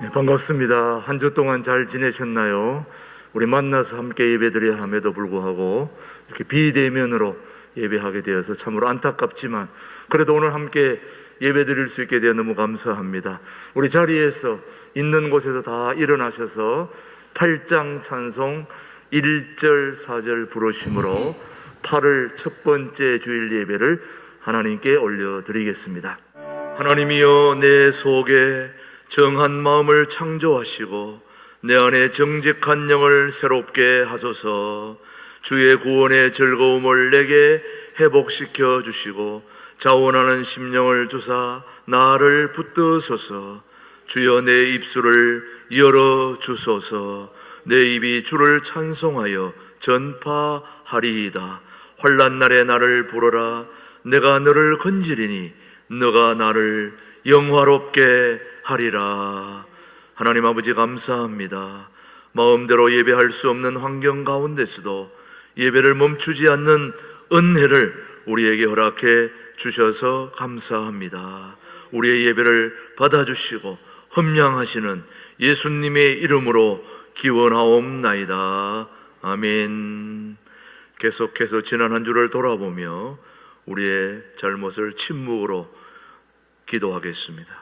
반갑습니다. 한 주 동안 잘 지내셨나요? 우리 만나서 함께 예배드려야 함에도 불구하고 이렇게 비대면으로 예배하게 되어서 참으로 안타깝지만 그래도 오늘 함께 예배드릴 수 있게 되어 너무 감사합니다. 우리 자리에서 있는 곳에서 다 일어나셔서 8장 찬송 1절 4절 부르심으로 8월 첫 번째 주일 예배를 하나님께 올려드리겠습니다. 하나님이여, 내 속에 정한 마음을 창조하시고 내 안에 정직한 영을 새롭게 하소서. 주의 구원의 즐거움을 내게 회복시켜 주시고 자원하는 심령을 주사 나를 붙드소서. 주여, 내 입술을 열어 주소서. 내 입이 주를 찬송하여 전파하리이다. 환난 날에 나를 부르라. 내가 너를 건지리니 너가 나를 영화롭게 하리라. 하나님 아버지, 감사합니다. 마음대로 예배할 수 없는 환경 가운데서도 예배를 멈추지 않는 은혜를 우리에게 허락해 주셔서 감사합니다. 우리의 예배를 받아주시고 흠양하시는 예수님의 이름으로 기원하옵나이다. 아멘. 계속해서 지난 한 주를 돌아보며 우리의 잘못을 침묵으로 기도하겠습니다.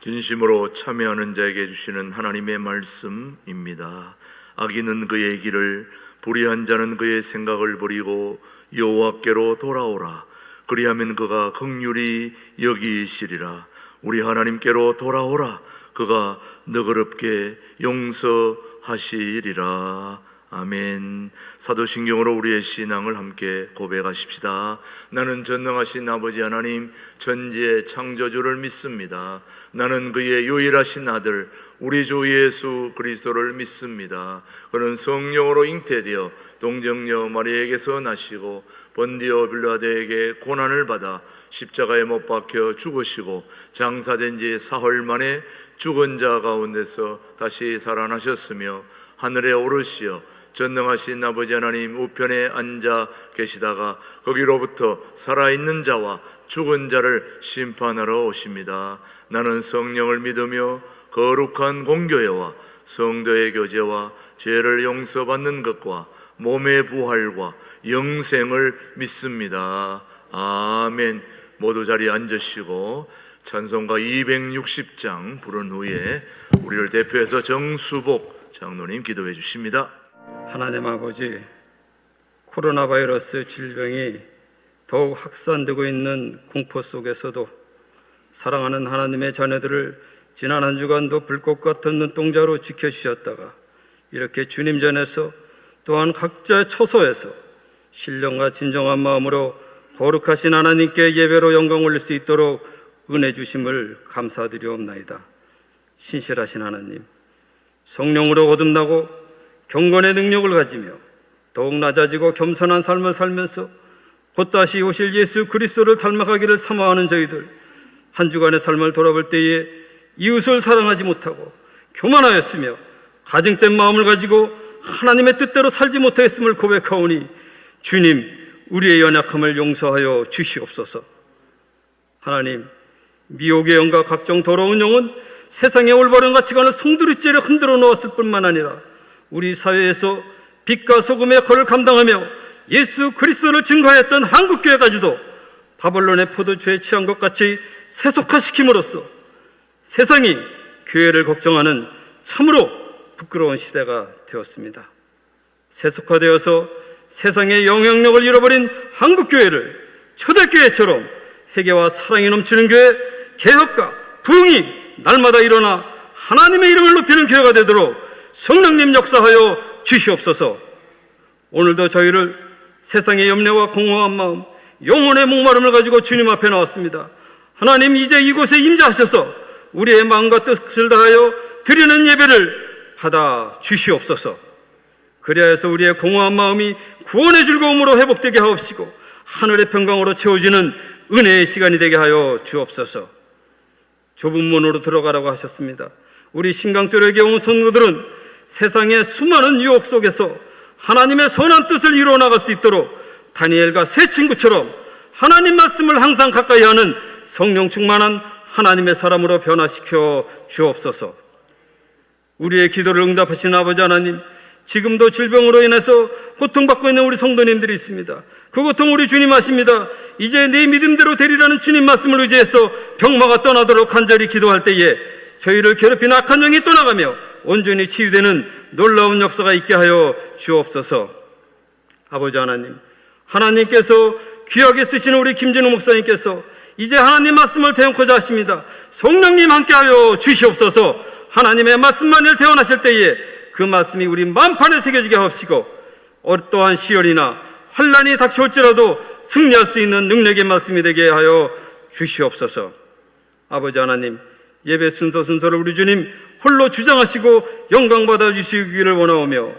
진심으로 참여하는 자에게 주시는 하나님의 말씀입니다. 악인은 그의 길을, 불의한 자는 그의 생각을 버리고 여호와께로 돌아오라. 그리하면 그가 긍휼히 여기시리라. 우리 하나님께로 돌아오라. 그가 너그럽게 용서하시리라. 아멘. 사도신경으로 우리의 신앙을 함께 고백하십시다. 나는 전능하신 아버지 하나님, 천지의 창조주를 믿습니다. 나는 그의 유일하신 아들 우리 주 예수 그리스도를 믿습니다. 그는 성령으로 잉태되어 동정녀 마리아에게서 나시고 본디오 빌라도에게 고난을 받아 십자가에 못 박혀 죽으시고 장사된 지 사흘 만에 죽은 자 가운데서 다시 살아나셨으며 하늘에 오르시어 전능하신 아버지 하나님 우편에 앉아 계시다가 거기로부터 살아있는 자와 죽은 자를 심판하러 오십니다. 나는 성령을 믿으며 거룩한 공교회와 성도의 교제와 죄를 용서받는 것과 몸의 부활과 영생을 믿습니다. 아멘. 모두 자리에 앉으시고 찬송가 260장 부른 후에 우리를 대표해서 정수복 장로님 기도해 주십니다. 하나님 아버지, 코로나 바이러스 질병이 더욱 확산되고 있는 공포 속에서도 사랑하는 하나님의 자녀들을 지난 한 주간도 불꽃 같은 눈동자로 지켜주셨다가 이렇게 주님 전에서 또한 각자의 처소에서 신령과 진정한 마음으로 거룩하신 하나님께 예배로 영광 올릴 수 있도록 은혜 주심을 감사드리옵나이다. 신실하신 하나님, 성령으로 거듭나고 경건의 능력을 가지며 더욱 낮아지고 겸손한 삶을 살면서 곧 다시 오실 예수 그리스도를 닮아가기를 사모하는 저희들, 한 주간의 삶을 돌아볼 때에 이웃을 사랑하지 못하고 교만하였으며 가증된 마음을 가지고 하나님의 뜻대로 살지 못하였음을 고백하오니 주님, 우리의 연약함을 용서하여 주시옵소서. 하나님, 미혹의 영과 각종 더러운 영은 세상의 올바른 가치관을 송두리째로 흔들어 놓았을 뿐만 아니라 우리 사회에서 빛과 소금의 역할을 감당하며 예수 그리스도를 증거하였던 한국교회까지도 바벨론의 포도주에 취한 것 같이 세속화시킴으로써 세상이 교회를 걱정하는 참으로 부끄러운 시대가 되었습니다. 세속화되어서 세상의 영향력을 잃어버린 한국교회를 초대교회처럼 회개와 사랑이 넘치는 교회, 개혁과 부흥이 날마다 일어나 하나님의 이름을 높이는 교회가 되도록 성령님 역사하여 주시옵소서. 오늘도 저희를 세상의 염려와 공허한 마음, 영혼의 목마름을 가지고 주님 앞에 나왔습니다. 하나님, 이제 이곳에 임재하셔서 우리의 마음과 뜻을 다하여 드리는 예배를 받아 주시옵소서. 그리하여서 우리의 공허한 마음이 구원의 즐거움으로 회복되게 하옵시고 하늘의 평강으로 채워지는 은혜의 시간이 되게 하여 주옵소서. 좁은 문으로 들어가라고 하셨습니다. 우리 신강교회에 온 성도들은 세상의 수많은 유혹 속에서 하나님의 선한 뜻을 이루어 나갈 수 있도록 다니엘과 세 친구처럼 하나님 말씀을 항상 가까이 하는 성령 충만한 하나님의 사람으로 변화시켜 주옵소서. 우리의 기도를 응답하시는 아버지 하나님, 지금도 질병으로 인해서 고통받고 있는 우리 성도님들이 있습니다. 그 고통 우리 주님 아십니다. 이제 내 믿음대로 되리라는 주님 말씀을 의지해서 병마가 떠나도록 간절히 기도할 때에 저희를 괴롭힌 악한 영이 떠나가며 온전히 치유되는 놀라운 역사가 있게 하여 주옵소서. 아버지 하나님, 하나님께서 귀하게 쓰시는 우리 김진우 목사님께서 이제 하나님 말씀을 태우고자 하십니다. 성령님 함께하여 주시옵소서. 하나님의 말씀만을 태어나실 때에 그 말씀이 우리 만판에 새겨지게 하옵시고 어떠한 시련이나 환난이 닥쳐올지라도 승리할 수 있는 능력의 말씀이 되게 하여 주시옵소서. 아버지 하나님, 예배 순서를 우리 주님 홀로 주장하시고 영광받아 주시기를 원하오며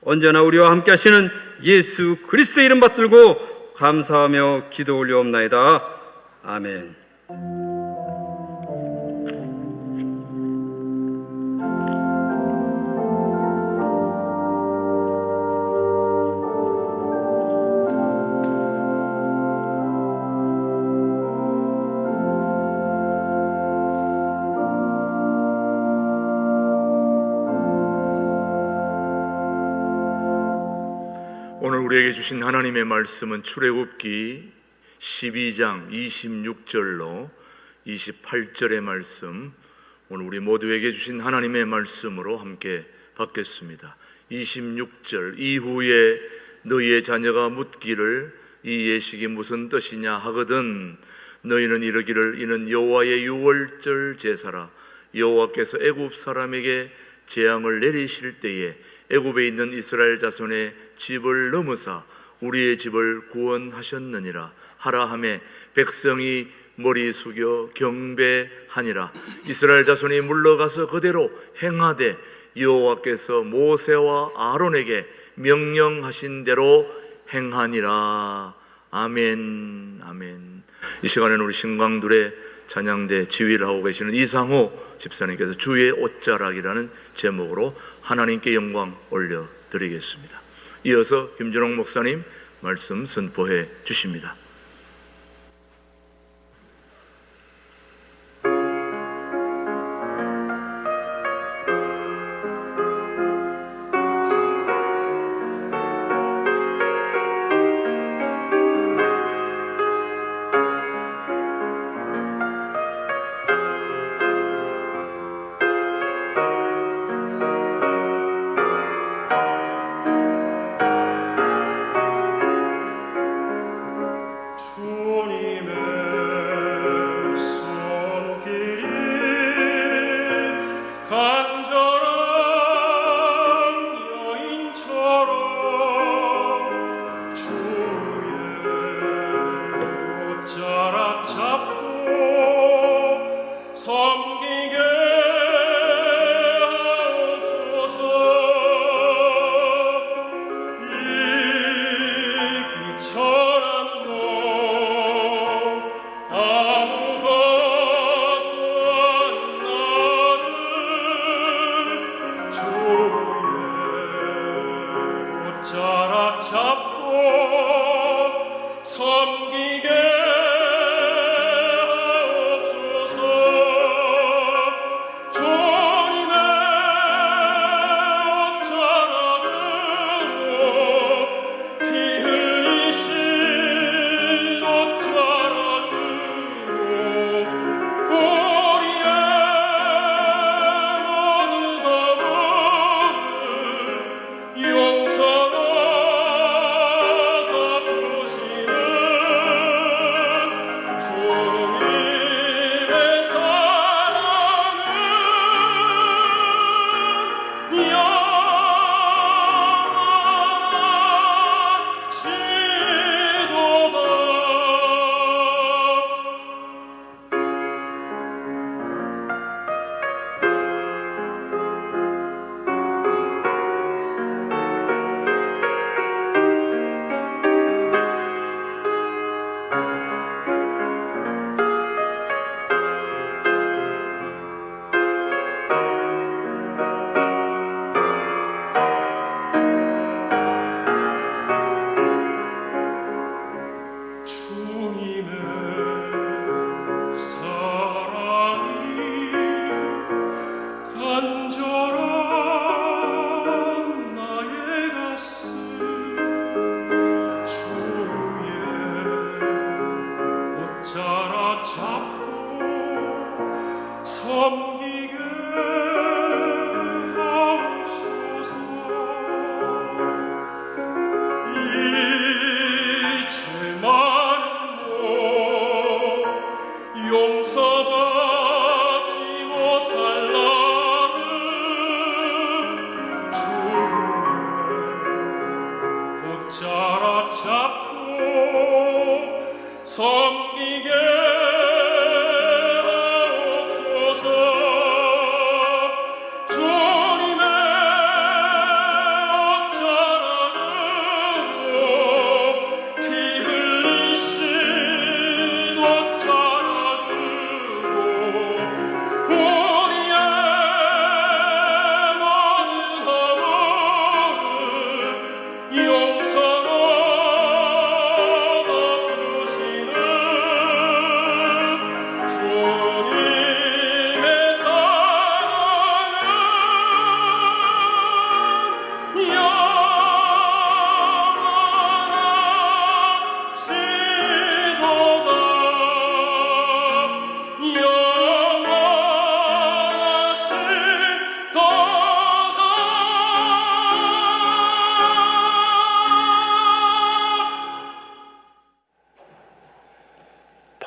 언제나 우리와 함께 하시는 예수 그리스도의 이름 받들고 감사하며 기도 올려옵나이다. 아멘. 오늘 우리에게 주신 하나님의 말씀은 출애굽기 12장 26절로 28절의 말씀, 오늘 우리 모두에게 주신 하나님의 말씀으로 함께 받겠습니다. 26절, 이후에 너희의 자녀가 묻기를 이 예식이 무슨 뜻이냐 하거든 너희는 이르기를 이는 여호와의 유월절 제사라. 여호와께서 애굽 사람에게 재앙을 내리실 때에 애굽에 있는 이스라엘 자손의 집을 넘으사 우리의 집을 구원하셨느니라 하라 하매 백성이 머리 숙여 경배하니라. 이스라엘 자손이 물러가서 그대로 행하되 여호와께서 모세와 아론에게 명령하신 대로 행하니라. 아멘. 아멘. 이 시간에는 우리 신광둘의 찬양대 지휘를 하고 계시는 이상호 집사님께서 주의 옷자락이라는 제목으로 하나님께 영광 올려드리겠습니다. 이어서 김준홍 목사님 말씀 선포해 주십니다.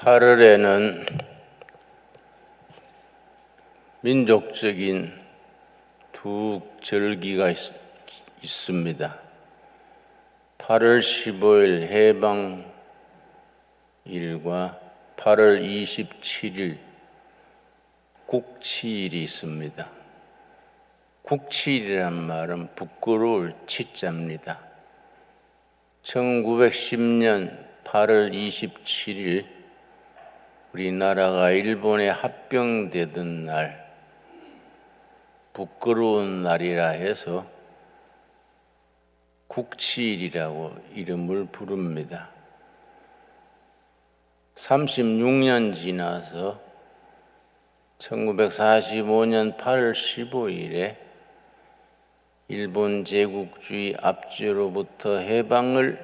8월에는 민족적인 두 절기가 있습니다. 8월 15일 해방일과 8월 27일 국치일이 있습니다. 국치일이란 말은 부끄러울 치자입니다. 1910년 8월 27일 우리나라가 일본에 합병되던 날, 부끄러운 날이라 해서 국치일이라고 이름을 부릅니다. 36년 지나서 1945년 8월 15일에 일본 제국주의 압제로부터 해방을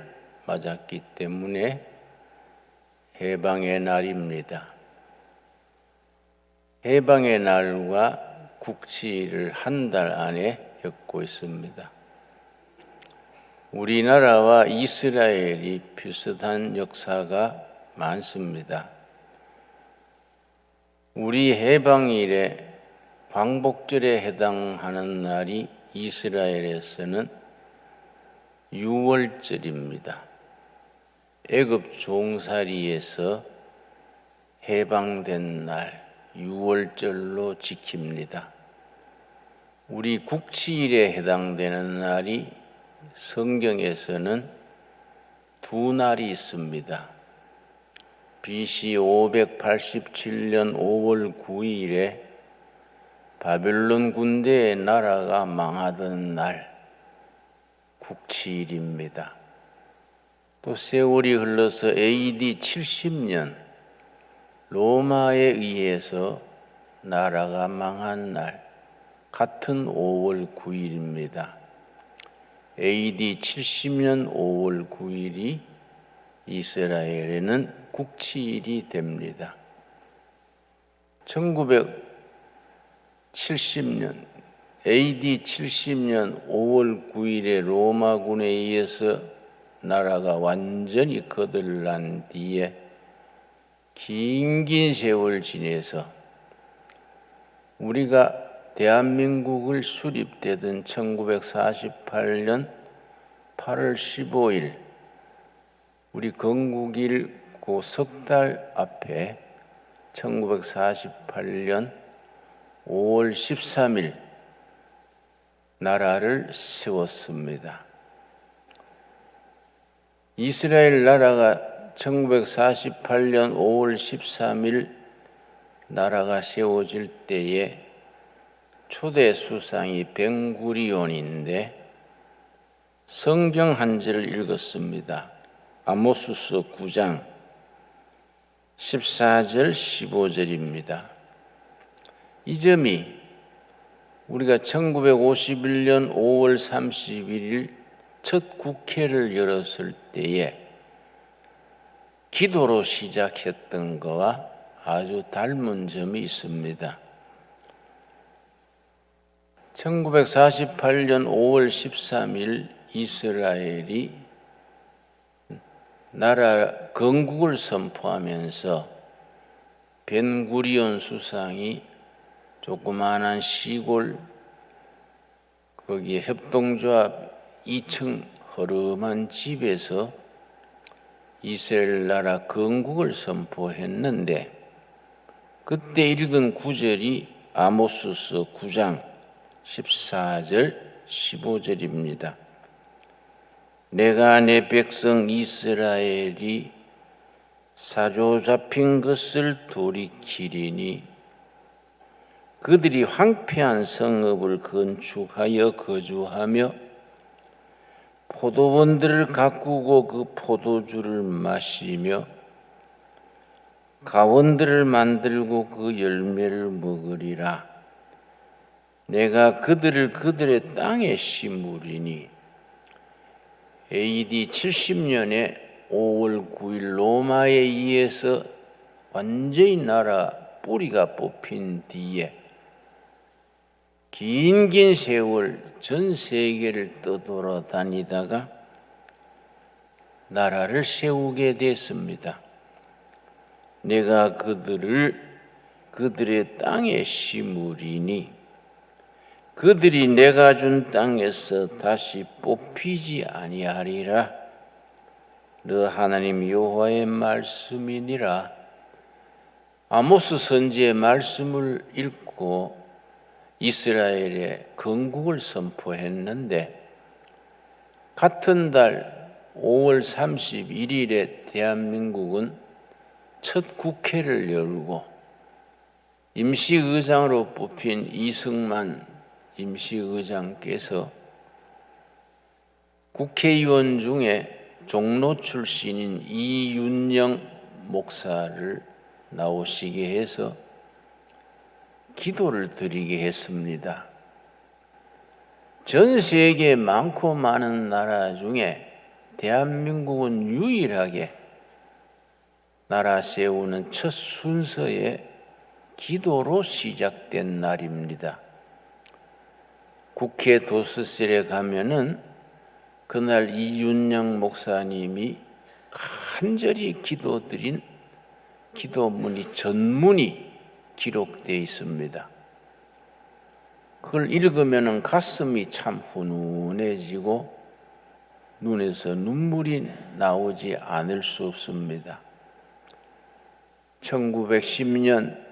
맞았기 때문에 해방의 날입니다. 해방의 날과 국치일을 한 달 안에 겪고 있습니다. 우리나라와 이스라엘이 비슷한 역사가 많습니다. 우리 해방일에 광복절에 해당하는 날이 이스라엘에서는 6월절입니다. 애굽 종살이에서 해방된 날 6월절로 지킵니다. 우리 국치일에 해당되는 날이 성경에서는 두 날이 있습니다. BC 587년 5월 9일에 바벨론 군대의 나라가 망하던 날 국치일입니다. 또 세월이 흘러서 AD 70년 로마에 의해서 나라가 망한 날 같은 5월 9일입니다. AD 70년 5월 9일이 이스라엘에는 국치일이 됩니다. 1970년 AD 70년 5월 9일에 로마군에 의해서 나라가 완전히 거들난 뒤에 긴 세월 지내서 우리가 대한민국을 수립되던 1948년 8월 15일 우리 건국일 그 석 달 앞에 1948년 5월 13일 나라를 세웠습니다. 이스라엘 나라가 1948년 5월 13일 나라가 세워질 때에 초대 수상이 벤구리온인데 성경 한 절을 읽었습니다. 아모스서 9장 14절 15절입니다. 이 점이 우리가 1951년 5월 31일 첫 국회를 열었을 때에 기도로 시작했던 것과 아주 닮은 점이 있습니다. 1948년 5월 13일 이스라엘이 나라 건국을 선포하면서 벤구리온 수상이 조그마한 시골 거기에 협동조합 2층 허름한 집에서 이스라엘 나라 건국을 선포했는데 그때 읽은 구절이 아모스서 9장 14절 15절입니다. 내가 내 백성 이스라엘이 사로잡힌 것을 돌이키리니 그들이 황폐한 성읍을 건축하여 거주하며 포도원들을 가꾸고 그 포도주를 마시며 가원들을 만들고 그 열매를 먹으리라. 내가 그들을 그들의 땅에 심으리니 AD 70년에 5월 9일 로마에 의해서 완전히 나라 뿌리가 뽑힌 뒤에 긴 세월 전 세계를 떠돌아다니다가 나라를 세우게 됐습니다. 내가 그들을 그들의 땅에 심으리니 그들이 내가 준 땅에서 다시 뽑히지 아니하리라. 너 하나님 여호와의 말씀이니라. 아모스 선지의 말씀을 읽고 이스라엘의 건국을 선포했는데 같은 달 5월 31일에 대한민국은 첫 국회를 열고 임시의장으로 뽑힌 이승만 임시의장께서 국회의원 중에 종로 출신인 이윤영 목사를 나오시게 해서 기도를 드리게 했습니다. 전 세계 많고 많은 나라 중에 대한민국은 유일하게 나라 세우는 첫 순서에 기도로 시작된 날입니다. 국회 도스셀에 가면은 그날 이윤영 목사님이 간절히 기도드린 기도문이 전문이 기록되어 있습니다. 그걸 읽으면 가슴이 참 훈훈해지고 눈에서 눈물이 나오지 않을 수 없습니다. 1910년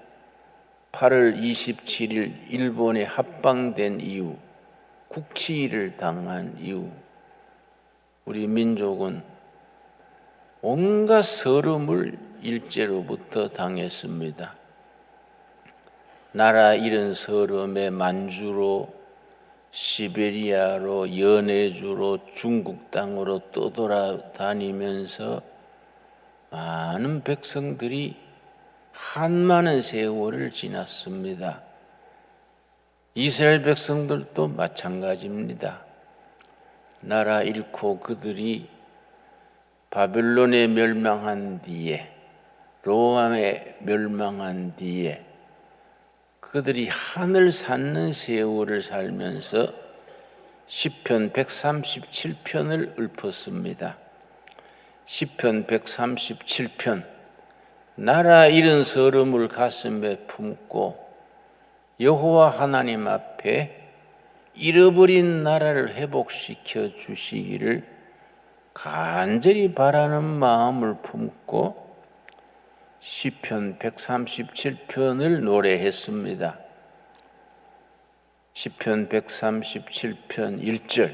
8월 27일 일본에 합방된 이후 국치를 당한 이후 우리 민족은 온갖 서름을 일제로부터 당했습니다. 나라 잃은 서름에 만주로 시베리아로 연해주로 중국 땅으로 떠돌아다니면서 많은 백성들이 한많은 세월을 지났습니다. 이스라엘 백성들도 마찬가지입니다. 나라 잃고 그들이 바벨론에 멸망한 뒤에 로마에 멸망한 뒤에 그들이 하늘 샀는 세월을 살면서 시편 137편을 읊었습니다. 시편 137편 나라 잃은 서름을 가슴에 품고 여호와 하나님 앞에 잃어버린 나라를 회복시켜 주시기를 간절히 바라는 마음을 품고 시편 137편을 노래했습니다. 시편 137편 1절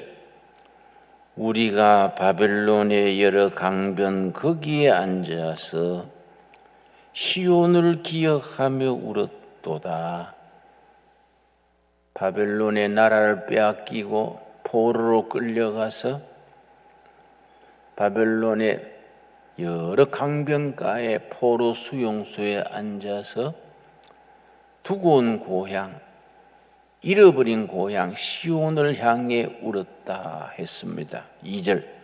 우리가 바벨론의 여러 강변 거기에 앉아서 시온을 기억하며 울었도다. 바벨론의 나라를 빼앗기고 포로로 끌려가서 바벨론의 여러 강변가의 포로 수용소에 앉아서 두고 온 고향, 잃어버린 고향 시온을 향해 울었다 했습니다. 2절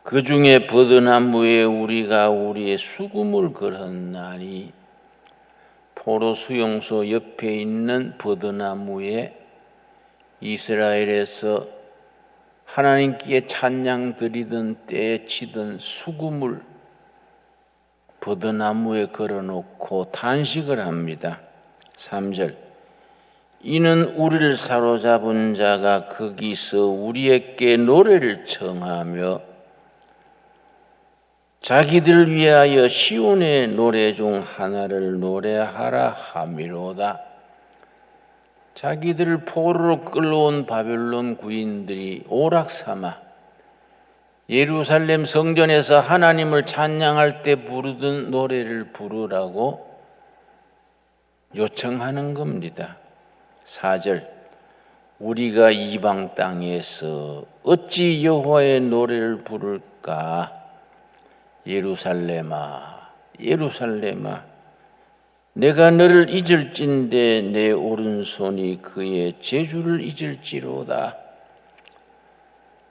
그 중에 버드나무에 우리가 우리의 수금을 걸었나니 포로 수용소 옆에 있는 버드나무에 이스라엘에서 하나님께 찬양 드리던 때에 치던 수금을 버드나무에 걸어놓고 단식을 합니다. 3절 이는 우리를 사로잡은 자가 거기서 우리에게 노래를 청하며 자기들 위하여 시온의 노래 중 하나를 노래하라 함이로다. 자기들을 포로로 끌어온 바벨론 구인들이 오락삼아 예루살렘 성전에서 하나님을 찬양할 때 부르던 노래를 부르라고 요청하는 겁니다. 4절 우리가 이방 땅에서 어찌 여호와의 노래를 부를까? 예루살렘아 예루살렘아 내가 너를 잊을진대 내 오른손이 그의 재주를 잊을지로다.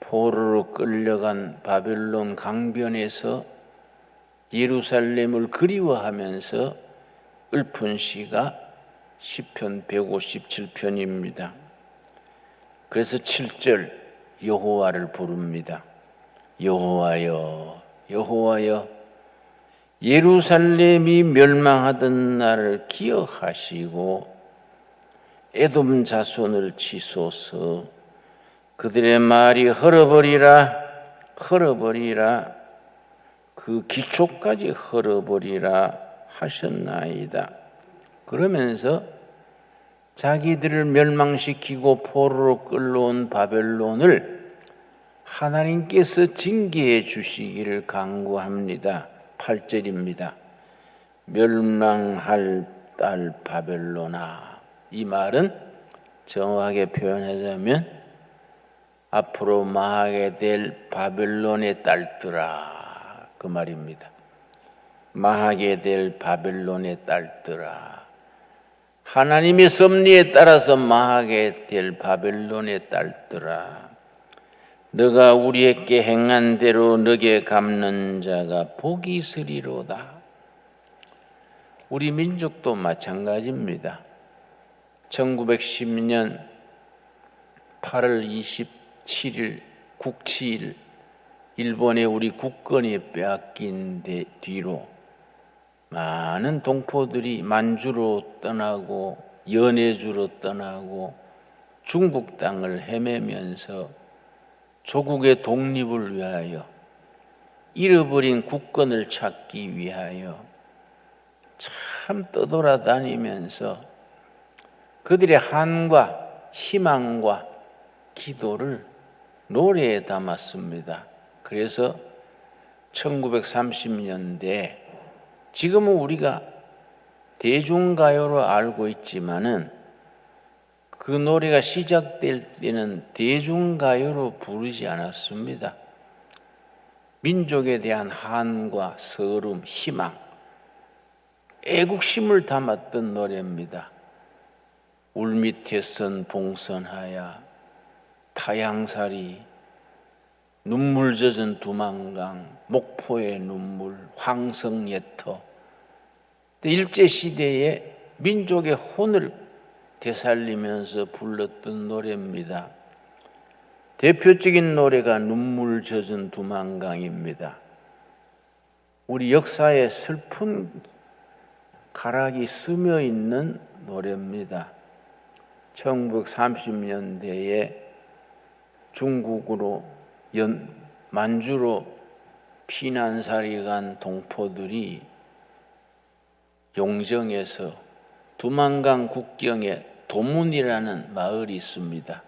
포로로 끌려간 바벨론 강변에서 예루살렘을 그리워하면서 읊은 시가 시편 157편입니다. 그래서 7절 여호와를 부릅니다. 여호와여 여호와여 예루살렘이 멸망하던 날을 기억하시고 에돔 자손을 치소서. 그들의 말이 헐어버리라 그 기초까지 헐어버리라 하셨나이다. 그러면서 자기들을 멸망시키고 포로로 끌러온 바벨론을 하나님께서 징계해 주시기를 간구합니다. 8절입니다. 멸망할 딸 바벨론아. 이 말은 정확하게 표현하자면 앞으로 망하게 될 바벨론의 딸들아, 그 말입니다. 망하게 될 바벨론의 딸들아, 하나님의 섭리에 따라서 망하게 될 바벨론의 딸들아, 너가 우리에게 행한 대로 너게 갚는 자가 복이 있으리로다. 우리 민족도 마찬가지입니다. 1910년 8월 27일 국치일, 일본에 우리 국권이 빼앗긴 뒤로 많은 동포들이 만주로 떠나고 연해주로 떠나고 중국 땅을 헤매면서 조국의 독립을 위하여, 잃어버린 국권을 찾기 위하여 참 떠돌아다니면서 그들의 한과 희망과 기도를 노래에 담았습니다. 그래서 1930년대, 지금은 우리가 대중가요로 알고 있지만은 그 노래가 시작될 때는 대중가요로 부르지 않았습니다. 민족에 대한 한과 서름, 희망, 애국심을 담았던 노래입니다. 울밑에선 봉선하야, 타양살이, 눈물 젖은 두만강, 목포의 눈물, 황성예터. 일제시대에 민족의 혼을 되살리면서 불렀던 노래입니다. 대표적인 노래가 눈물 젖은 두만강입니다. 우리 역사에 슬픈 가락이 스며 있는 노래입니다. 1930년대에 중국으로 만주로 피난살이 간 동포들이 용정에서 두만강 국경에 도문이라는 마을이 있습니다.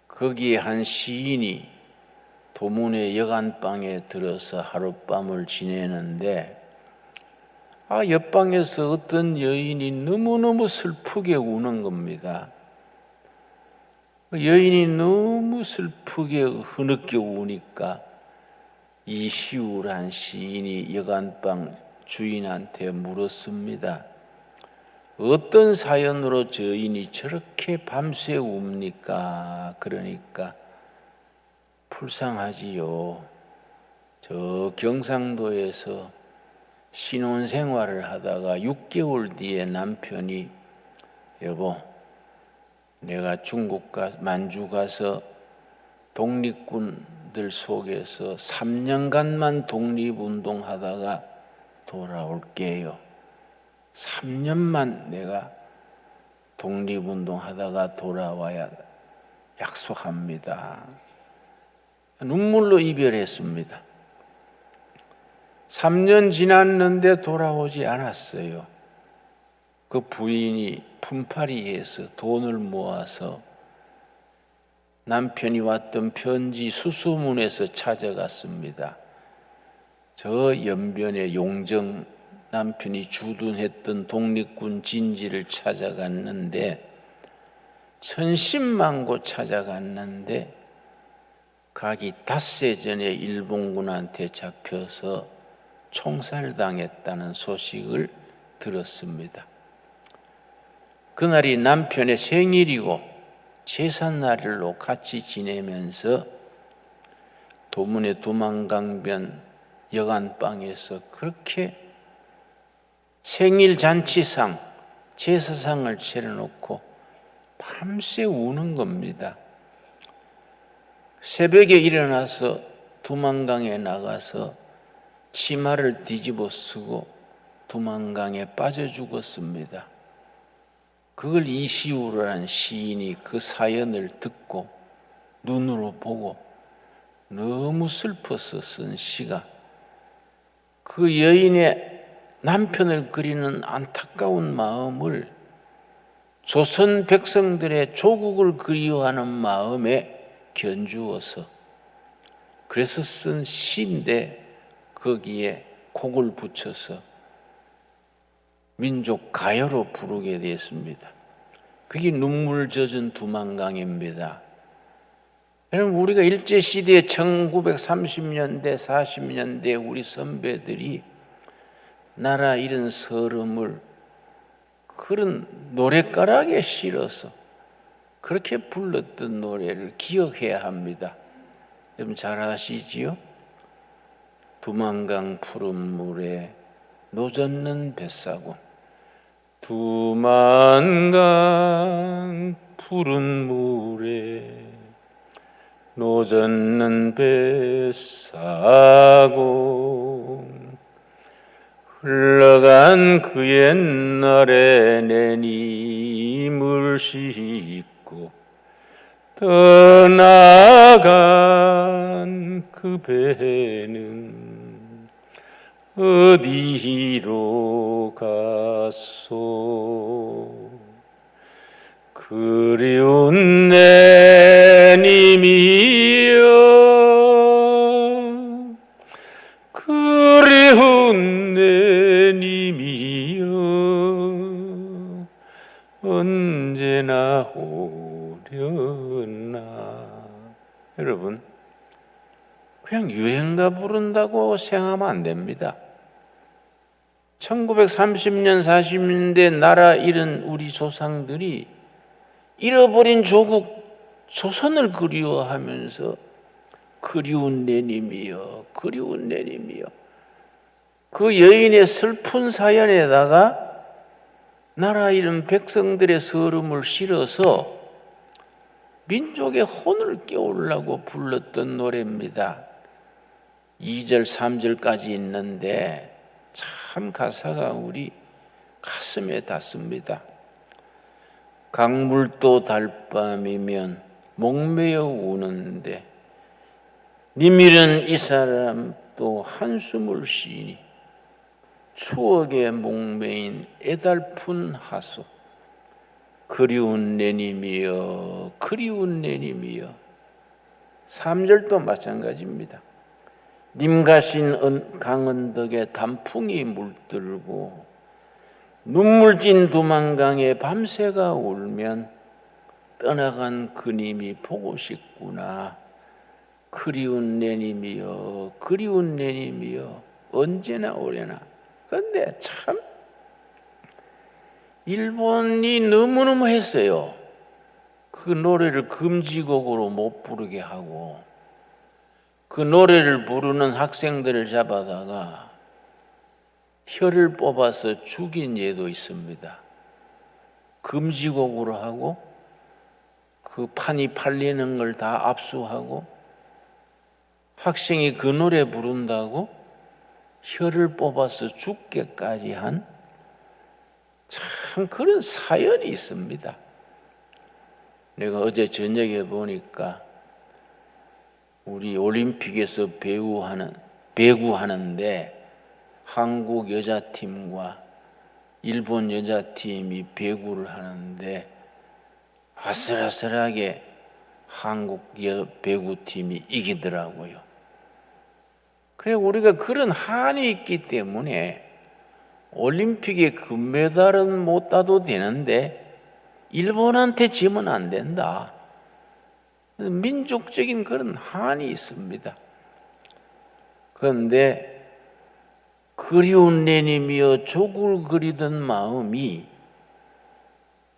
거기에 한 시인이 도문의 여간방에 들어서 하룻밤을 지내는데, 옆방에서 어떤 여인이 너무너무 슬프게 우는 겁니다. 여인이 너무 슬프게 흐느껴 우니까 이시우란 시인이 여간방 주인한테 물었습니다. 어떤 사연으로 저인이 저렇게 밤새 웁니까? 그러니까 불쌍하지요. 저 경상도에서 신혼생활을 하다가 6개월 뒤에 남편이 여보, 내가 만주 가서 독립군들 속에서 3년간만 독립운동하다가 돌아올게요. 3년만 내가 독립운동하다가 돌아와야 약속합니다. 눈물로 이별했습니다. 3년 지났는데 돌아오지 않았어요. 그 부인이 품팔이해서 돈을 모아서 남편이 왔던 편지 수소문에서 찾아갔습니다. 저 연변에 용정 남편이 주둔했던 독립군 진지를 찾아갔는데, 천신만고 찾아갔는데 가기 닷새 전에 일본군한테 잡혀서 총살당했다는 소식을 들었습니다. 그날이 남편의 생일이고 제삿날로 같이 지내면서 도문의 두만강변 여간방에서 그렇게 생일 잔치상, 제사상을 차려놓고 밤새 우는 겁니다. 새벽에 일어나서 두만강에 나가서 치마를 뒤집어 쓰고 두만강에 빠져 죽었습니다. 그걸 이시우라는 시인이 그 사연을 듣고 눈으로 보고 너무 슬퍼서 쓴 시가 그 여인의 남편을 그리는 안타까운 마음을 조선 백성들의 조국을 그리워하는 마음에 견주어서 그래서 쓴 시인데 거기에 곡을 붙여서 민족 가요로 부르게 되었습니다. 그게 눈물 젖은 두만강입니다. 여러분, 우리가 일제시대에 1930년대, 40년대 우리 선배들이 나라 잃은 서름을 그런 노랫가락에 실어서 그렇게 불렀던 노래를 기억해야 합니다. 여러분 잘 아시지요? 두만강 푸른 물에 노젓는 뱃사공. 두만강 푸른 물에 노젓는 뱃사공. 흘러간 그 옛날에 내 님을 싣고 떠나간 그 배는 어디로 갔소? 그리운 내 님이여, 그리운 내 님이여, 언제나 오려나. 여러분, 그냥 유행가 부른다고 생각하면 안 됩니다. 1930년, 40년대 나라 잃은 우리 조상들이 잃어버린 조국 조선을 그리워하면서 그리운 내 님이여, 그리운 내 님이여. 그 여인의 슬픈 사연에다가 나라 잃은 백성들의 서름을 실어서 민족의 혼을 깨우려고 불렀던 노래입니다. 2절, 3절까지 있는데 참 가사가 우리 가슴에 닿습니다. 강물도 달밤이면 목매어 우는데 니밀은 이 사람 또 한숨을 쉬니 추억에 목매인 애달픈 하소. 그리운 내 님이여, 그리운 내 님이여. 3절도 마찬가지입니다. 님 가신 강언덕에 단풍이 물들고 눈물진 두만강에 밤새가 울면 떠나간 그 님이 보고 싶구나. 그리운 내 님이여, 그리운 내 님이여, 언제나 오려나. 그런데 참 일본이 너무너무 했어요. 그 노래를 금지곡으로 못 부르게 하고 그 노래를 부르는 학생들을 잡아다가 혀를 뽑아서 죽인 예도 있습니다. 금지곡으로 하고 그 판이 팔리는 걸 다 압수하고 학생이 그 노래 부른다고 혀를 뽑아서 죽게까지 한 참 그런 사연이 있습니다. 내가 어제 저녁에 보니까 우리 올림픽에서 배구하는데 한국 여자팀과 일본 여자팀이 배구를 하는데 아슬아슬하게 한국 배구팀이 이기더라고요. 그래 우리가 그런 한이 있기 때문에 올림픽에 금메달은 못 따도 되는데 일본한테 지면 안 된다. 민족적인 그런 한이 있습니다. 그런데 그리운 내 님이여 조국을 그리던 마음이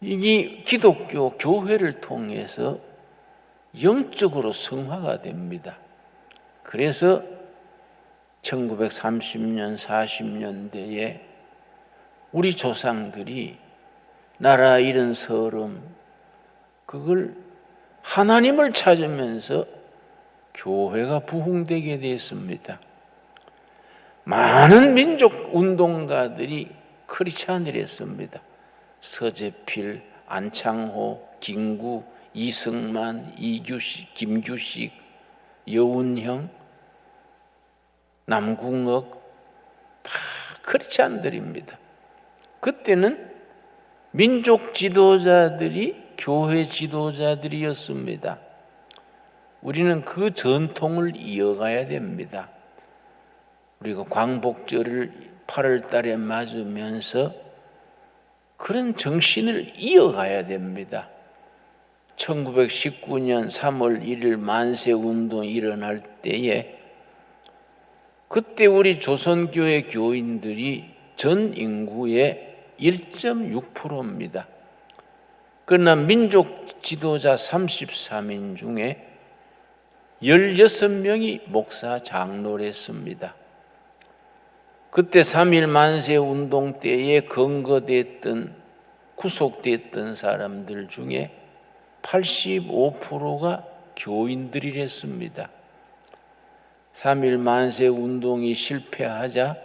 이게 기독교 교회를 통해서 영적으로 성화가 됩니다. 그래서 1930년, 40년대에 우리 조상들이 나라 잃은 서름 그걸 하나님을 찾으면서 교회가 부흥되게 됐습니다. 많은 민족 운동가들이 크리스찬들이었습니다. 서재필, 안창호, 김구, 이승만, 이규식, 김규식, 여운형, 남궁옥 다 크리스찬들입니다. 그때는 민족 지도자들이 교회 지도자들이었습니다. 우리는 그 전통을 이어가야 됩니다. 우리가 광복절을 8월 달에 맞으면서 그런 정신을 이어가야 됩니다. 1919년 3월 1일 만세운동이 일어날 때에 그때 우리 조선교회 교인들이 전 인구의 1.6%입니다. 그러나 민족 지도자 33인 중에 16명이 목사 장로를 했습니다. 그때 3.1 만세운동 때에 검거됐던 구속됐던 사람들 중에 85%가 교인들이랬습니다. 3.1 만세운동이 실패하자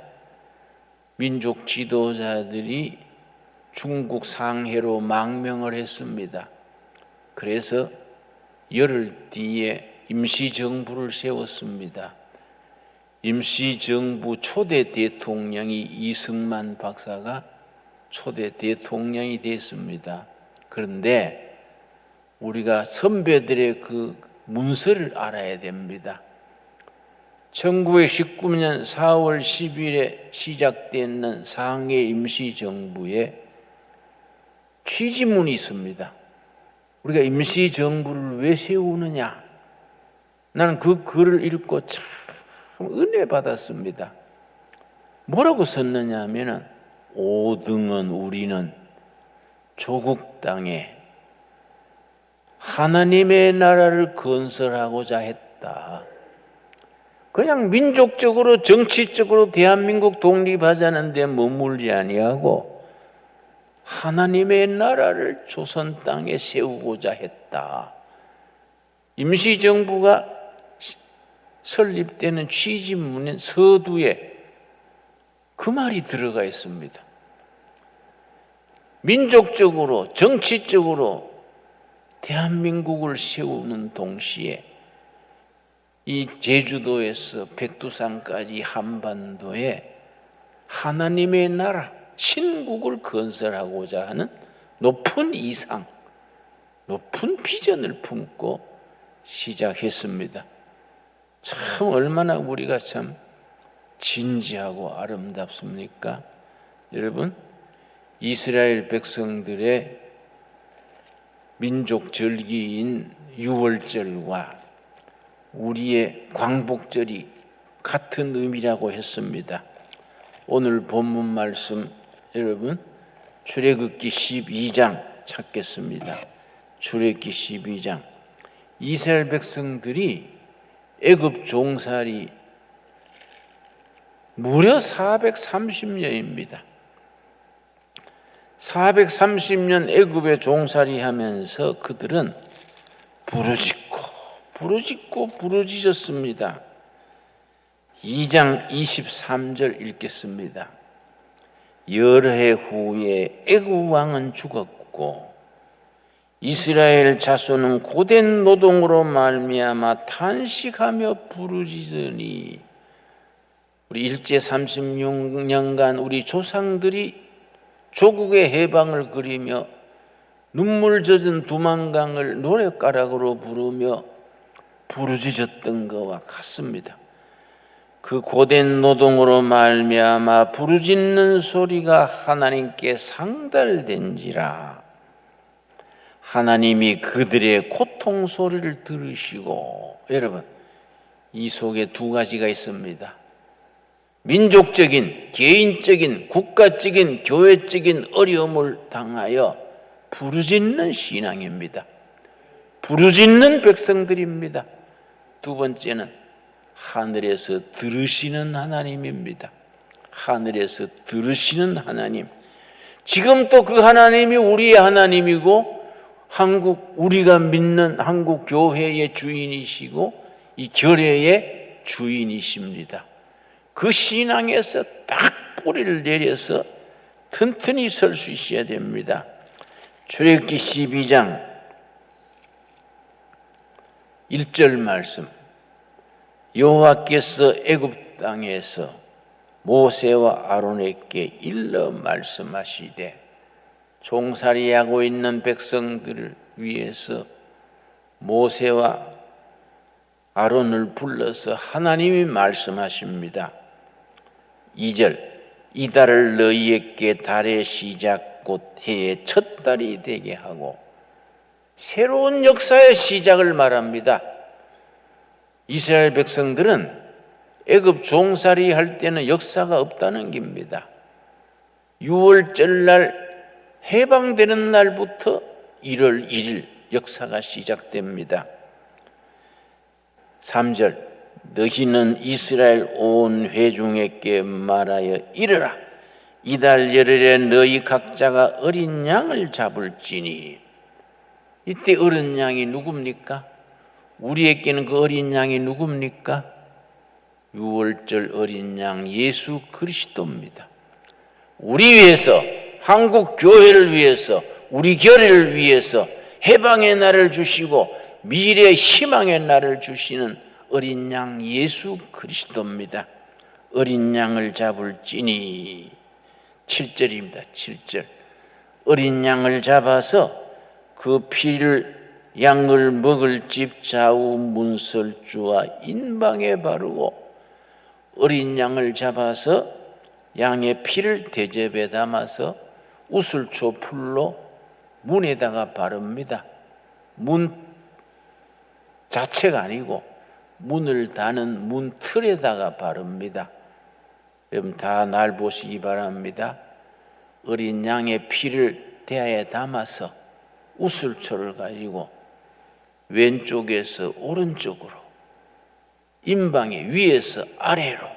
민족 지도자들이 중국 상해로 망명을 했습니다. 그래서 열흘 뒤에 임시정부를 세웠습니다. 임시정부 초대 대통령이 이승만 박사가 초대 대통령이 됐습니다. 그런데 우리가 선배들의 그 문서를 알아야 됩니다. 1919년 4월 10일에 시작되는 상해 임시정부에 취지문이 있습니다. 우리가 임시정부를 왜 세우느냐? 나는 그 글을 읽고 참 은혜 받았습니다. 뭐라고 썼느냐 하면은 오등은 우리는 조국 땅에 하나님의 나라를 건설하고자 했다. 그냥 민족적으로 정치적으로 대한민국 독립하자는 데 머물지 아니하고 하나님의 나라를 조선 땅에 세우고자 했다. 임시정부가 설립되는 취지문인 서두에 그 말이 들어가 있습니다. 민족적으로 정치적으로 대한민국을 세우는 동시에 이 제주도에서 백두산까지 한반도에 하나님의 나라 신국을 건설하고자 하는 높은 이상, 높은 비전을 품고 시작했습니다. 참 얼마나 우리가 참 진지하고 아름답습니까? 여러분, 이스라엘 백성들의 민족 절기인 유월절과 우리의 광복절이 같은 의미라고 했습니다. 오늘 본문 말씀 여러분 출애굽기 12장 찾겠습니다. 출애굽기 12장. 이스라엘 백성들이 애굽 종살이 무려 430년입니다. 430년 애굽에 종살이하면서 그들은 부르짖었습니다. 2장 23절 읽겠습니다. 열해 후에 애굽 왕은 죽었고 이스라엘 자손은 고된 노동으로 말미암아 탄식하며 부르짖으니 우리 일제 36년간 우리 조상들이 조국의 해방을 그리며 눈물 젖은 두만강을 노랫가락으로 부르며 부르짖었던 것과 같습니다. 그 고된 노동으로 말미암아 부르짖는 소리가 하나님께 상달된지라 하나님이 그들의 고통 소리를 들으시고 여러분 이 속에 두 가지가 있습니다. 민족적인, 개인적인, 국가적인, 교회적인 어려움을 당하여 부르짖는 신앙입니다. 부르짖는 백성들입니다. 두 번째는 하늘에서 들으시는 하나님입니다. 하늘에서 들으시는 하나님. 지금 또 그 하나님이 우리의 하나님이고 우리가 믿는 한국 교회의 주인이시고 이 결례의 주인이십니다. 그 신앙에서 딱 뿌리를 내려서 튼튼히 설 수 있어야 됩니다. 출애굽기 12장 1절 말씀, 여호와께서 애굽 땅에서 모세와 아론에게 일러 말씀하시되 종살이하고 있는 백성들을 위해서 모세와 아론을 불러서 하나님이 말씀하십니다. 2절, 이달을 너희에게 달의 시작 곧 해의 첫 달이 되게 하고, 새로운 역사의 시작을 말합니다. 이스라엘 백성들은 애굽 종살이 할 때는 역사가 없다는 겁니다. 6월절 날 해방되는 날부터 1월 1일 역사가 시작됩니다. 3절, 너희는 이스라엘 온 회중에게 말하여 이르라. 이달 열흘에 너희 각자가 어린 양을 잡을지니. 이때 어린 양이 누굽니까? 우리에게는 그 어린 양이 누굽니까? 6월절 어린 양 예수 그리스도입니다. 우리 위해서, 한국 교회를 위해서, 우리 교회를 위해서 해방의 날을 주시고 미래의 희망의 날을 주시는 어린 양 예수 그리스도입니다. 어린 양을 잡을지니. 7절입니다. 7절. 어린 양을 잡아서 그 피를 양을 먹을 집 좌우 문설주와 인방에 바르고, 어린 양을 잡아서 양의 피를 대접에 담아서 우슬초 풀로 문에다가 바릅니다. 문 자체가 아니고 문을 다는 문 틀에다가 바릅니다. 여러분 다 날 보시기 바랍니다. 어린 양의 피를 대야에 담아서 우슬초를 가지고 왼쪽에서 오른쪽으로, 인방에 위에서 아래로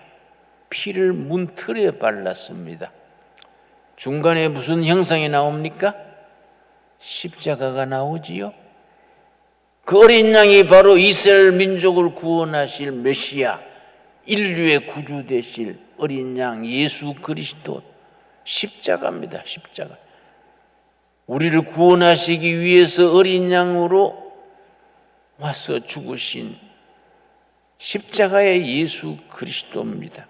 피를 문 틀에 발랐습니다. 중간에 무슨 형상이 나옵니까? 십자가가 나오지요. 그 어린 양이 바로 이스라엘 민족을 구원하실 메시아, 인류의 구주 되실 어린 양 예수 그리스도, 십자가입니다. 십자가. 우리를 구원하시기 위해서 어린 양으로 와서 죽으신 십자가의 예수 그리스도입니다.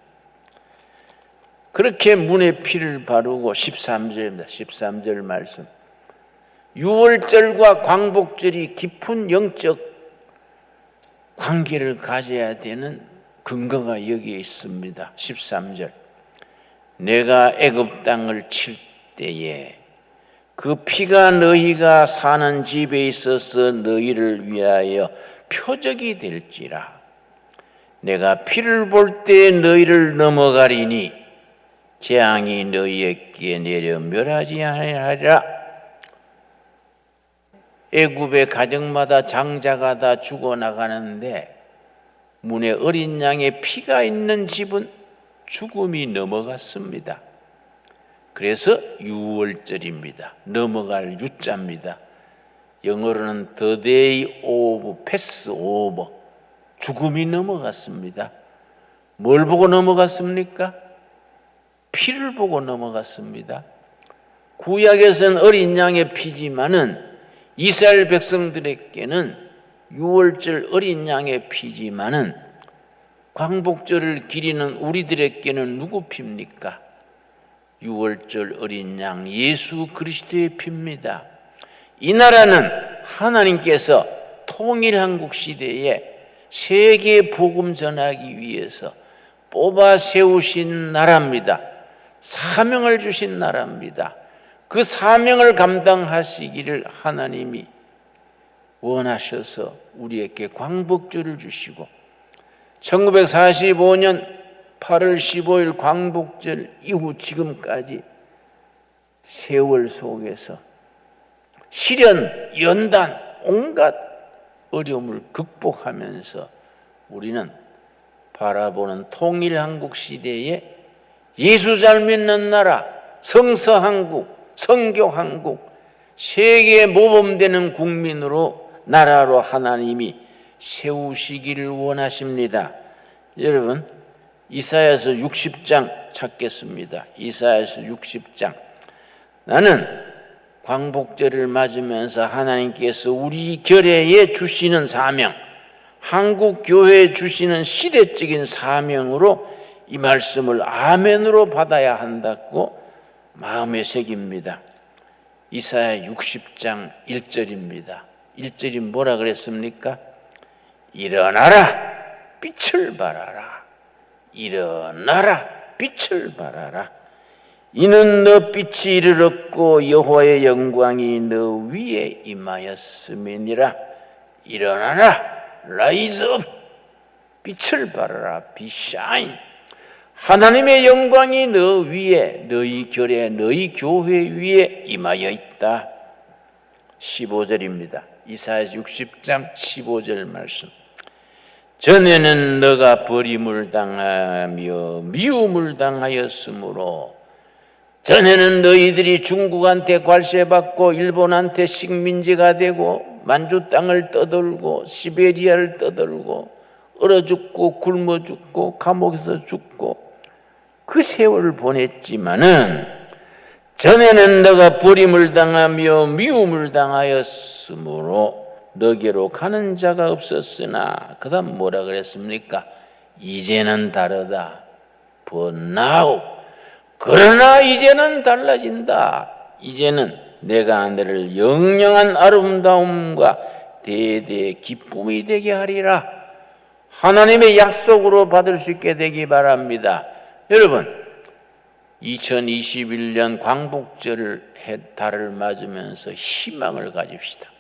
그렇게 문에 피를 바르고 13절입니다. 13절 말씀. 6월절과 광복절이 깊은 영적 관계를 가져야 되는 근거가 여기에 있습니다. 13절. 내가 애굽 땅을 칠 때에 그 피가 너희가 사는 집에 있어서 너희를 위하여 표적이 될지라. 내가 피를 볼 때 너희를 넘어가리니 재앙이 너희에게 내려 멸하지 아니하리라. 애굽의 가정마다 장자가 다 죽어나가는데 문에 어린 양의 피가 있는 집은 죽음이 넘어갔습니다. 그래서 6월절입니다. 넘어갈 유자입니다. 영어로는 The day of pass over. 죽음이 넘어갔습니다. 뭘 보고 넘어갔습니까? 피를 보고 넘어갔습니다. 구약에서는 어린 양의 피지만은 이스라엘 백성들에게는 6월절 어린 양의 피지만은 광복절을 기리는 우리들에게는 누구 피입니까? 6월절 어린 양 예수 그리스도의 피입니다. 이 나라는 하나님께서 통일한국 시대에 세계 복음 전하기 위해서 뽑아 세우신 나라입니다. 사명을 주신 나라입니다. 그 사명을 감당하시기를 하나님이 원하셔서 우리에게 광복절을 주시고 1945년 8월 15일 광복절 이후 지금까지 세월 속에서 시련, 연단, 온갖 어려움을 극복하면서 우리는 바라보는 통일한국 시대에 예수 잘 믿는 나라, 성서한국, 성교한국, 세계에 모범되는 국민으로 나라로 하나님이 세우시기를 원하십니다. 여러분, 이사야서 60장 찾겠습니다. 이사야서 60장. 나는 광복절을 맞으면서 하나님께서 우리 교회에 주시는 사명, 한국 교회에 주시는 시대적인 사명으로 이 말씀을 아멘으로 받아야 한다고 마음에 새깁니다. 이사야 60장 1절입니다. 1절이 뭐라 그랬습니까? 일어나라, 빛을 발하라. 일어나라, 빛을 발하라. 이는 너 빛이 이르렀고 여호와의 영광이 너 위에 임하였음이니라. 일어나라, 라이즈 업, 빛을 발하라, be shine. 하나님의 영광이 너 위에, 너희 결에, 너희 교회 위에 임하여 있다. 15절입니다. 이사야 60장 15절 말씀. 전에는 너가 버림을 당하며 미움을 당하였으므로, 전에는 너희들이 중국한테 관세받고 일본한테 식민지가 되고 만주 땅을 떠돌고 시베리아를 떠돌고 얼어 죽고 굶어 죽고 감옥에서 죽고 그 세월을 보냈지만은, 전에는 너가 버림을 당하며 미움을 당하였으므로 너게로 가는 자가 없었으나, 그 다음 뭐라 그랬습니까? 이제는 다르다. But now, 그러나 이제는 달라진다. 이제는 내가 너를 영영한 아름다움과 대대의 기쁨이 되게 하리라. 하나님의 약속으로 받을 수 있게 되기 바랍니다. 여러분, 2021년 광복절 달을 맞으면서 희망을 가집시다.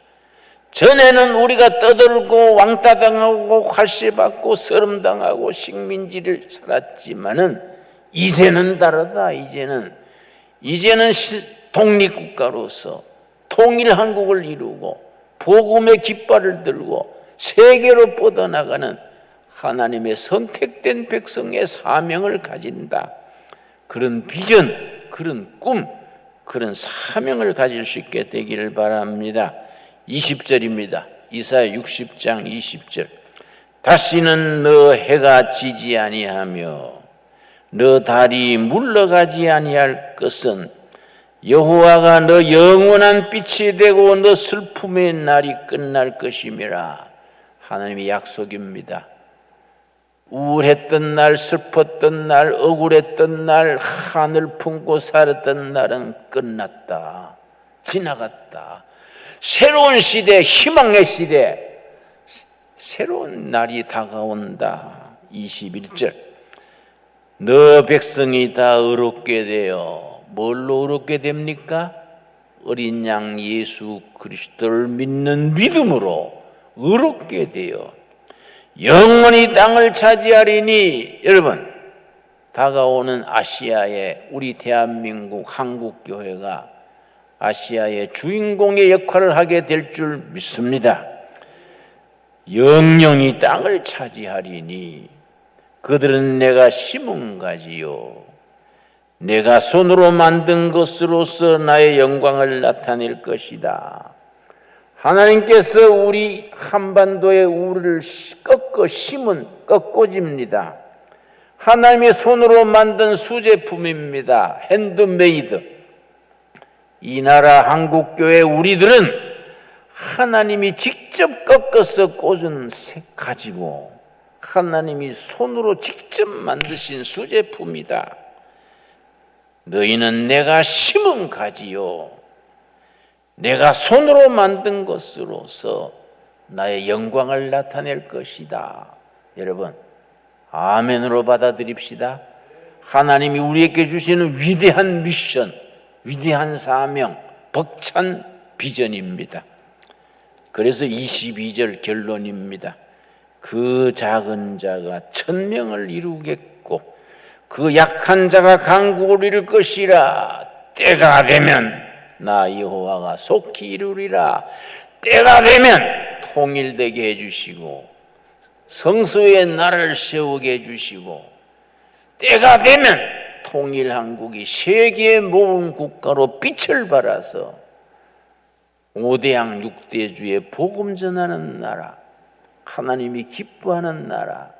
전에는 우리가 떠들고 왕따당하고 관세받고 서름당하고 식민지를 살았지만은 이제는 다르다. 이제는 독립국가로서 통일한국을 이루고 복음의 깃발을 들고 세계로 뻗어나가는 하나님의 선택된 백성의 사명을 가진다. 그런 비전, 그런 꿈, 그런 사명을 가질 수 있게 되기를 바랍니다. 20절입니다. 이사야 60장 20절. 다시는 너 해가 지지 아니하며 너 달이 물러가지 아니할 것은 여호와가 너 영원한 빛이 되고 너 슬픔의 날이 끝날 것임이라. 하나님의 약속입니다. 우울했던 날, 슬펐던 날, 억울했던 날, 하늘 품고 살았던 날은 끝났다. 지나갔다. 새로운 시대, 희망의 시대, 새로운 날이 다가온다. 21절. 너 백성이 다 의롭게 되어, 뭘로 의롭게 됩니까? 어린 양 예수 그리스도를 믿는 믿음으로 의롭게 되어 영원히 땅을 차지하리니. 여러분, 다가오는 아시아의, 우리 대한민국 한국교회가 아시아의 주인공의 역할을 하게 될 줄 믿습니다. 영영이 땅을 차지하리니 그들은 내가 심은 가지요 내가 손으로 만든 것으로서 나의 영광을 나타낼 것이다. 하나님께서 우리 한반도에 우리를 꺾어 심은 꺾어집니다. 하나님의 손으로 만든 수제품입니다. 핸드메이드. 이 나라 한국교회 우리들은 하나님이 직접 꺾어서 꽂은 가지고 하나님이 손으로 직접 만드신 수제품이다. 너희는 내가 심은 가지요 내가 손으로 만든 것으로서 나의 영광을 나타낼 것이다. 여러분, 아멘으로 받아들입시다. 하나님이 우리에게 주시는 위대한 미션, 위대한 사명, 벅찬 비전입니다. 그래서 22절 결론입니다. 그 작은 자가 천명을 이루겠고 그 약한 자가 강국을 이룰 것이라. 때가 되면 나 여호와가 속히 이루리라. 때가 되면 통일되게 해주시고 성소에 나라를 세우게 해주시고 때가 되면 통일한국이 세계의 모든 국가로 빛을 발하서 5대양 6대주의 복음 전하는 나라, 하나님이 기뻐하는 나라,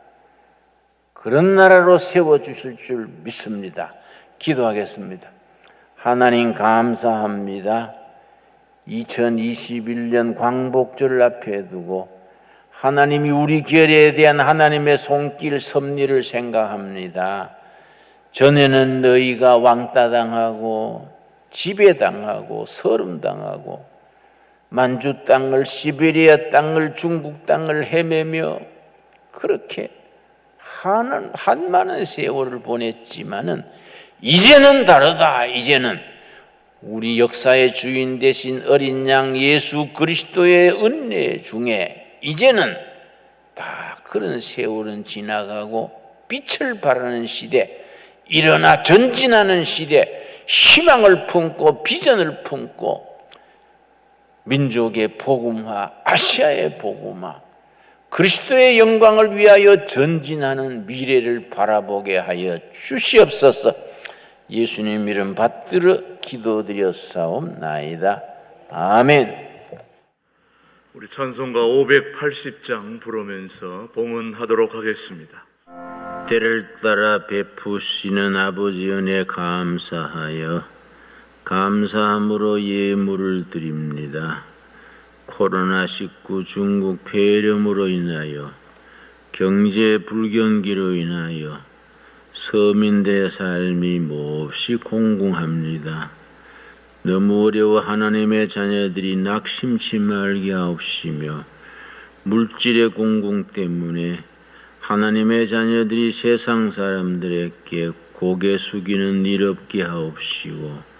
그런 나라로 세워주실 줄 믿습니다. 기도하겠습니다. 하나님 감사합니다. 2021년 광복절을 앞에 두고 하나님이 우리 결에 대한 하나님의 손길 섭리를 생각합니다. 전에는 너희가 왕따당하고 지배당하고 서름당하고 만주 땅을, 시베리아 땅을, 중국 땅을 헤매며 그렇게 한많은 세월을 보냈지만은 이제는 다르다. 이제는 우리 역사의 주인 되신 어린 양 예수 그리스도의 은혜 중에 이제는 다 그런 세월은 지나가고 빛을 발하는 시대, 일어나 전진하는 시대, 희망을 품고 비전을 품고 민족의 복음화, 아시아의 복음화, 그리스도의 영광을 위하여 전진하는 미래를 바라보게 하여 주시옵소서. 예수님 이름 받들어 기도드렸사옵나이다. 아멘. 우리 찬송가 580장 부르면서 봉헌하도록 하겠습니다. 때를 따라 베푸시는 아버지 은혜 감사하여 감사함으로 예물을 드립니다. 코로나19 중국 폐렴으로 인하여 경제 불경기로 인하여 서민들의 삶이 몹시 공공합니다. 너무 어려워 하나님의 자녀들이 낙심치 말게 하옵시며 물질의 공공 때문에 하나님의 자녀들이 세상 사람들에게 고개 숙이는 일 없게 하옵시고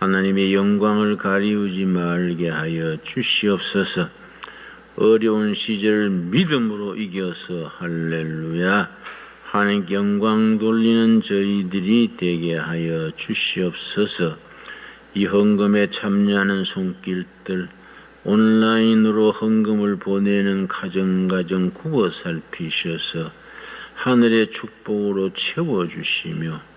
하나님의 영광을 가리우지 말게 하여 주시옵소서. 어려운 시절 믿음으로 이겨서 할렐루야 하나님께 영광 돌리는 저희들이 되게 하여 주시옵소서. 이 헌금에 참여하는 손길들, 온라인으로 헌금을 보내는 가정 구워 살피셔서 하늘의 축복으로 채워주시며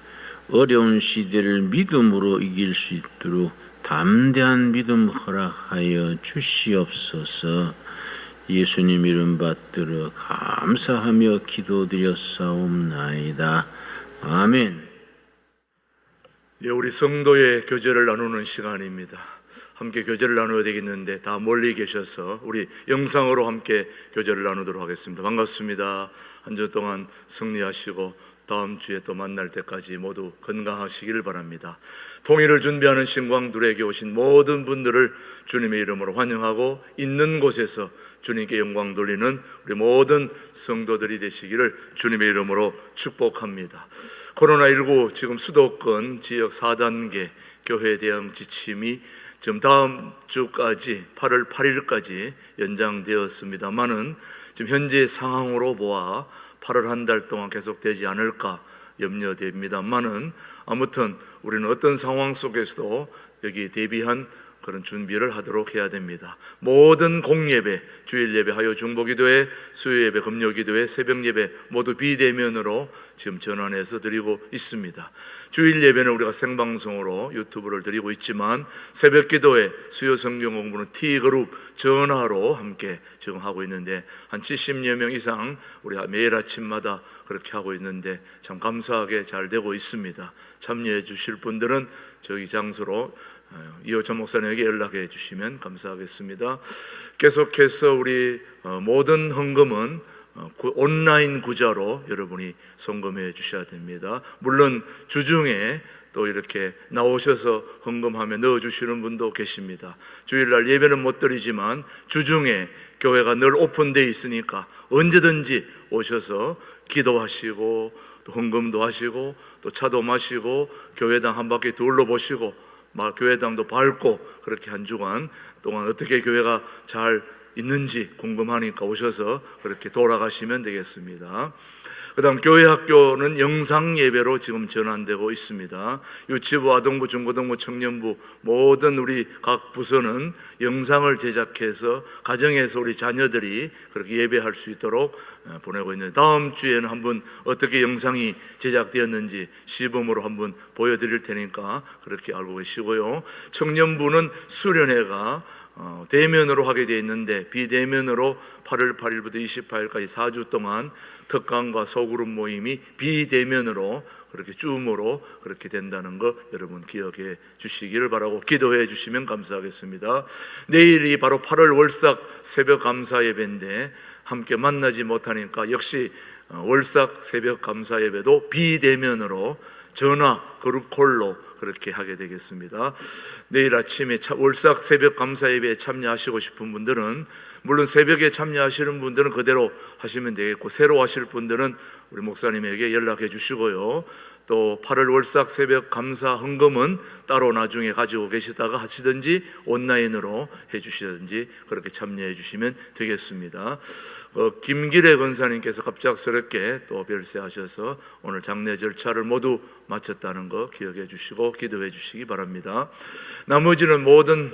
어려운 시대를 믿음으로 이길 수 있도록 담대한 믿음 허락하여 주시옵소서. 예수님 이름 받들어 감사하며 기도드렸사옵나이다. 아멘. 예, 우리 성도의 교제를 나누는 시간입니다. 함께 교제를 나눠야 되겠는데 다 멀리 계셔서 우리 영상으로 함께 교제를 나누도록 하겠습니다. 반갑습니다. 한 주 동안 승리하시고 다음 주에 또 만날 때까지 모두 건강하시기를 바랍니다. 통일을 준비하는 신광둘에게 오신 모든 분들을 주님의 이름으로 환영하고 있는 곳에서 주님께 영광 돌리는 우리 모든 성도들이 되시기를 주님의 이름으로 축복합니다. 코로나19 지금 수도권 지역 4단계 교회 대응 지침이 지금 다음 주까지 8월 8일까지 연장되었습니다만은 지금 현재 상황으로 보아 8월 한 달 동안 계속되지 않을까 염려됩니다만은 아무튼 우리는 어떤 상황 속에서도 여기 대비한 그런 준비를 하도록 해야 됩니다. 모든 공예배, 주일예배, 하요 중보기도회, 수요예배, 금요기도회, 새벽예배 모두 비대면으로 지금 전환해서 드리고 있습니다. 주일예배는 우리가 생방송으로 유튜브를 드리고 있지만 새벽기도회, 수요 성경 공부는 T그룹 전화로 함께 지금 하고 있는데 한 70여 명 이상 우리 매일 아침마다 그렇게 하고 있는데 참 감사하게 잘 되고 있습니다. 참여해 주실 분들은 저기 장소로 이호찬 목사님에게 연락해 주시면 감사하겠습니다. 계속해서 우리 모든 헌금은 온라인 구자로 여러분이 송금해 주셔야 됩니다. 물론 주중에 또 이렇게 나오셔서 헌금하며 넣어주시는 분도 계십니다. 주일날 예배는 못 드리지만 주중에 교회가 늘 오픈되어 있으니까 언제든지 오셔서 기도하시고 또 헌금도 하시고 또 차도 마시고 교회당 한 바퀴 둘러보시고 교회당도 밟고 그렇게 한 주간 동안 어떻게 교회가 잘 있는지 궁금하니까 오셔서 그렇게 돌아가시면 되겠습니다. 그 다음 교회 학교는 영상 예배로 지금 전환되고 있습니다. 유치부, 아동부, 중고등부, 청년부 모든 우리 각 부서는 영상을 제작해서 가정에서 우리 자녀들이 그렇게 예배할 수 있도록 보내고 있는데 다음 주에는 한번 어떻게 영상이 제작되었는지 시범으로 한번 보여드릴 테니까 그렇게 알고 계시고요. 청년부는 수련회가 대면으로 하게 되어 있는데 비대면으로 8월 8일부터 28일까지 4주 동안 특강과 소그룹 모임이 비대면으로 그렇게 줌으로 그렇게 된다는 거 여러분 기억해 주시기를 바라고 기도해 주시면 감사하겠습니다. 내일이 바로 8월 월삭 새벽 감사 예배인데 함께 만나지 못하니까 역시 월삭 새벽 감사 예배도 비대면으로 전화 그룹 콜로 그렇게 하게 되겠습니다. 내일 아침에 월삭 새벽 감사 예배에 참여하시고 싶은 분들은 물론 새벽에 참여하시는 분들은 그대로 하시면 되겠고 새로 하실 분들은 우리 목사님에게 연락해 주시고요. 또 8월 월삭 새벽 감사 헌금은 따로 나중에 가지고 계시다가 하시든지 온라인으로 해 주시든지 그렇게 참여해 주시면 되겠습니다. 김기래 권사님께서 갑작스럽게 또 별세하셔서 오늘 장례 절차를 모두 마쳤다는 거 기억해 주시고 기도해 주시기 바랍니다. 나머지는 모든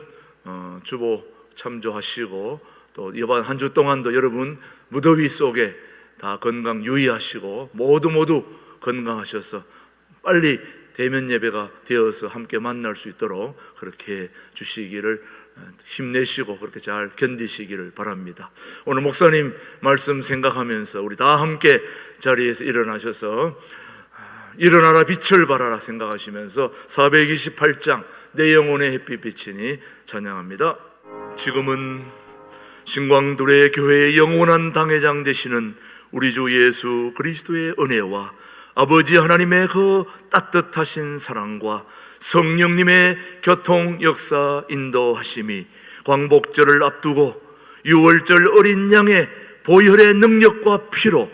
주보 참조하시고 또 이번 한 주 동안도 여러분 무더위 속에 다 건강 유의하시고 모두 건강하셔서 빨리 대면 예배가 되어서 함께 만날 수 있도록 그렇게 주시기를 힘내시고 그렇게 잘 견디시기를 바랍니다. 오늘 목사님 말씀 생각하면서 우리 다 함께 자리에서 일어나셔서 일어나라 빛을 발하라 생각하시면서 428장 내 영혼의 햇빛 비치니 찬양합니다. 지금은 신광두레 교회의 영원한 당회장 되시는 우리 주 예수 그리스도의 은혜와 아버지 하나님의 그 따뜻하신 사랑과 성령님의 교통 역사 인도하심이 광복절을 앞두고 6월절 어린 양의 보혈의 능력과 피로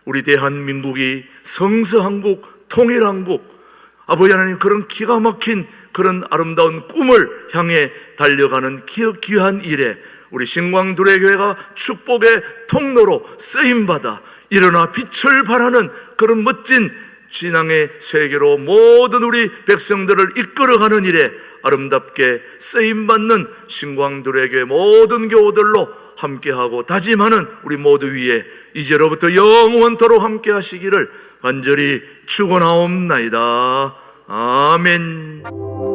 우리 대한민국이 성서한국 통일한국 아버지 하나님 그런 기가 막힌 그런 아름다운 꿈을 향해 달려가는 귀한 일에 우리 신광두레교회가 축복의 통로로 쓰임받아 일어나 빛을 발하는 그런 멋진 신앙의 세계로 모든 우리 백성들을 이끌어가는 일에 아름답게 쓰임받는 신광두레교회 모든 교우들로 함께하고 다짐하는 우리 모두 위에 이제로부터 영원토록 함께 하시기를 간절히 축원하옵나이다. 아멘.